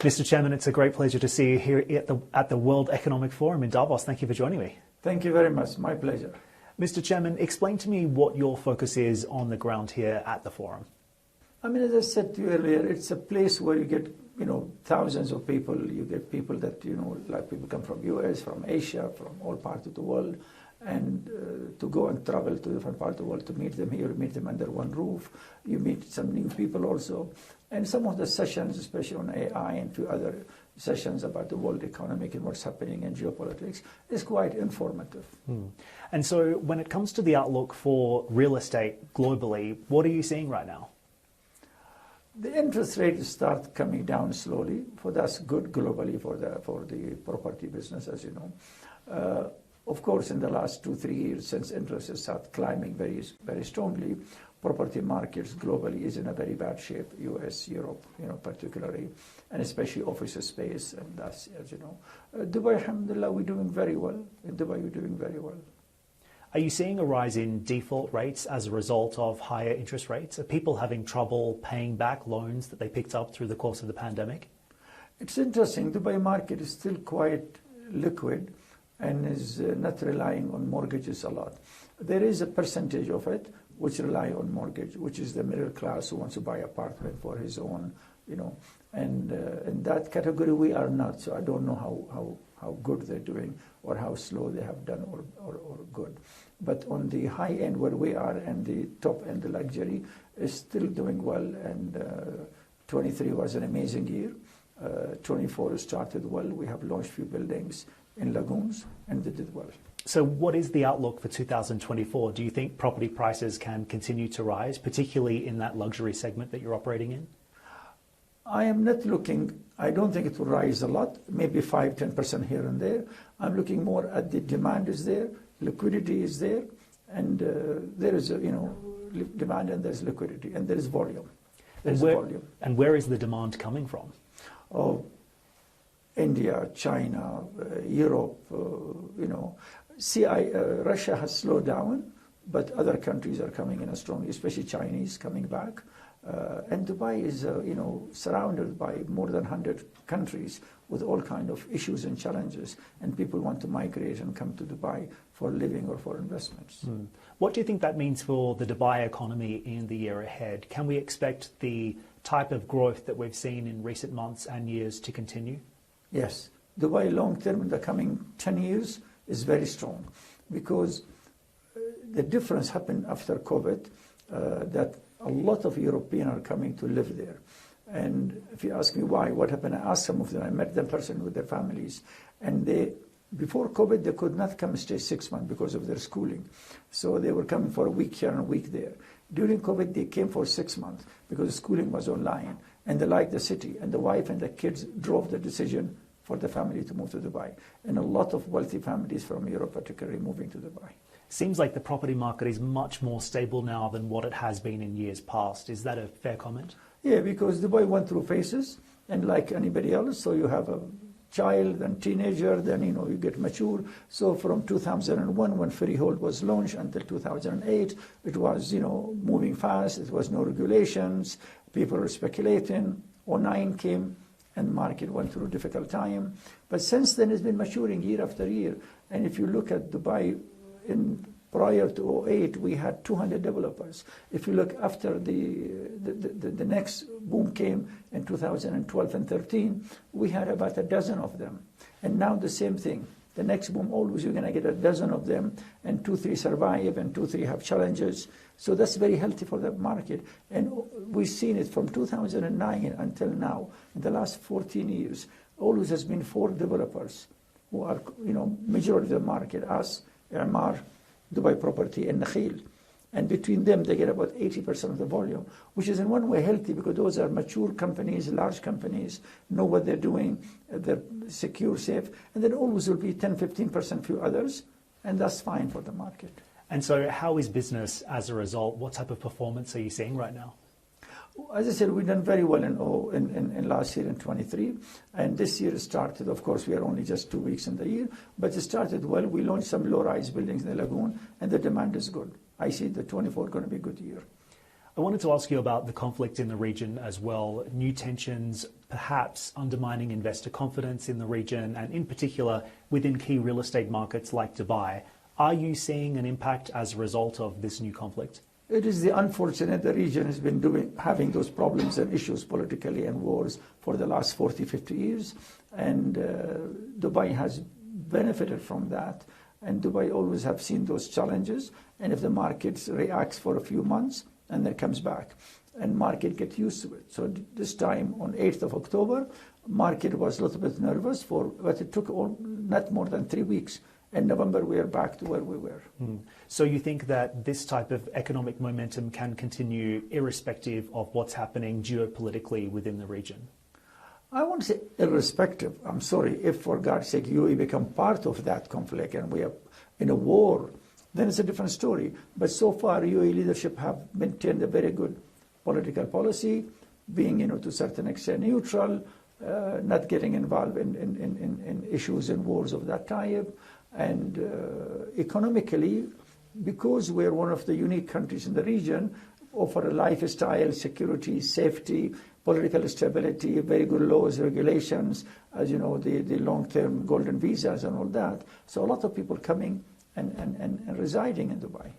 Mr. Chairman, it's a great pleasure to see you here at the World Economic Forum in Davos. Thank you for joining me. Thank you very much. My pleasure. Mr. Chairman, explain to me what your focus is on the ground here at the forum. I mean, as I said to you earlier, it's a place where you get, thousands of people. You get people that, like people come from US, from Asia, from all parts of the world, and to go and travel to different parts of the world to meet them here, meet them under one roof. You meet some new people also. And some of the sessions, especially on AI and a few other sessions about the world economic and what's happening in geopolitics, is quite informative. And so when it comes to the outlook for real estate globally, what are you seeing right now? The interest rates start coming down slowly. That's good globally for the property business, as you know. Of course, in the last 2-3 years, since interest rates start climbing very, very strongly, property markets globally is in a very bad shape. US, Europe, particularly, and especially office space. And that's, as you know, Dubai, alhamdulillah, we're doing very well. In Dubai, we're doing very well. Are you seeing a rise in default rates as a result of higher interest rates? Are people having trouble paying back loans that they picked up through the course of the pandemic? It's interesting. Dubai market is still quite liquid and is not relying on mortgages a lot. There is a percentage of it which rely on mortgage, which is the middle class who wants to buy apartment for his own, and in that category we are not. So I don't know how good they're doing or how slow they have done or good. But on the high end where we are and the top end, the luxury is still doing well, and 23 was an amazing year. 24 started well. We have launched few buildings in lagoons and they did well. So what is the outlook for 2024? Do you think property prices can continue to rise, particularly in that luxury segment that you're operating in? I am not looking, I don't think it will rise a lot, maybe 5-10% here and there. I'm looking more at the demand is there, liquidity is there, and there is, demand and there's liquidity, and there is volume. And where is the demand coming from? Oh, India, China, Europe, Russia has slowed down, but other countries are coming in strongly, especially Chinese coming back. And Dubai is, surrounded by more than 100 countries with all kinds of issues and challenges, and people want to migrate and come to Dubai for living or for investments. What do you think that means for the Dubai economy in the year ahead? Can we expect the type of growth that we've seen in recent months and years to continue? Yes. Dubai long term in the coming 10 years is very strong, because the difference happened after COVID, that a lot of Europeans are coming to live there. And if you ask me why, what happened, I asked some of them, I met them personally with their families, and before COVID, they could not come and stay 6 months because of their schooling. So they were coming for a week here and a week there. During COVID, they came for 6 months because the schooling was online, and they liked the city, and the wife and the kids drove the decision for the family to move to Dubai. And a lot of wealthy families from Europe particularly moving to Dubai. Seems like the property market is much more stable now than what it has been in years past. Is that a fair comment? Yeah, because Dubai went through phases, and like anybody else, so you have a child, then teenager, then you get mature. So from 2001, when freehold was launched, until 2008, it was moving fast. It was no regulations. People were speculating. 2009 came, and market went through a difficult time. But since then, it's been maturing year after year. And if you look at Dubai, prior to 2008, we had 200 developers. If you look after the next boom came in 2012 and 13, we had about a dozen of them. And now the same thing. The next boom, always you're going to get a dozen of them, and 2-3 survive, and 2-3 have challenges. So that's very healthy for the market. And we've seen it from 2009 until now. In the last 14 years, always has been 4 developers who are, majority of the market, us, Emaar, Dubai Property, and Nakheel. And between them, they get about 80% of the volume, which is in one way healthy, because those are mature companies, large companies, know what they're doing, they're secure, safe. And then always will be 10-15% few others, and that's fine for the market. And so how is business as a result? What type of performance are you seeing right now? As I said, we've done very well in last year in 23, and this year started, of course, we are only just 2 weeks in the year, but it started well. We launched some low-rise buildings in the lagoon, and the demand is good. I see the 24 going to be a good year. I wanted to ask you about the conflict in the region as well. New tensions perhaps undermining investor confidence in the region and in particular within key real estate markets like Dubai. Are you seeing an impact as a result of this new conflict? It is the unfortunate the region has been having those problems and issues politically and wars for the last 40, 50 years. And Dubai has benefited from that. And Dubai always have seen those challenges. And if the market reacts for a few months and then comes back, and market get used to it. So this time on 8th of October, market was a little bit nervous but it took not more than 3 weeks. In November, we are back to where we were. So you think that this type of economic momentum can continue irrespective of what's happening geopolitically within the region? I won't say irrespective. I'm sorry, if for God's sake UAE become part of that conflict and we are in a war, then it's a different story. But so far, UAE leadership have maintained a very good political policy, being, to a certain extent neutral, not getting involved in issues and wars of that type. And economically, because we're one of the unique countries in the region, offer a lifestyle, security, safety, political stability, very good laws, regulations, as you know, the long-term golden visas and all that. So a lot of people coming and residing in Dubai.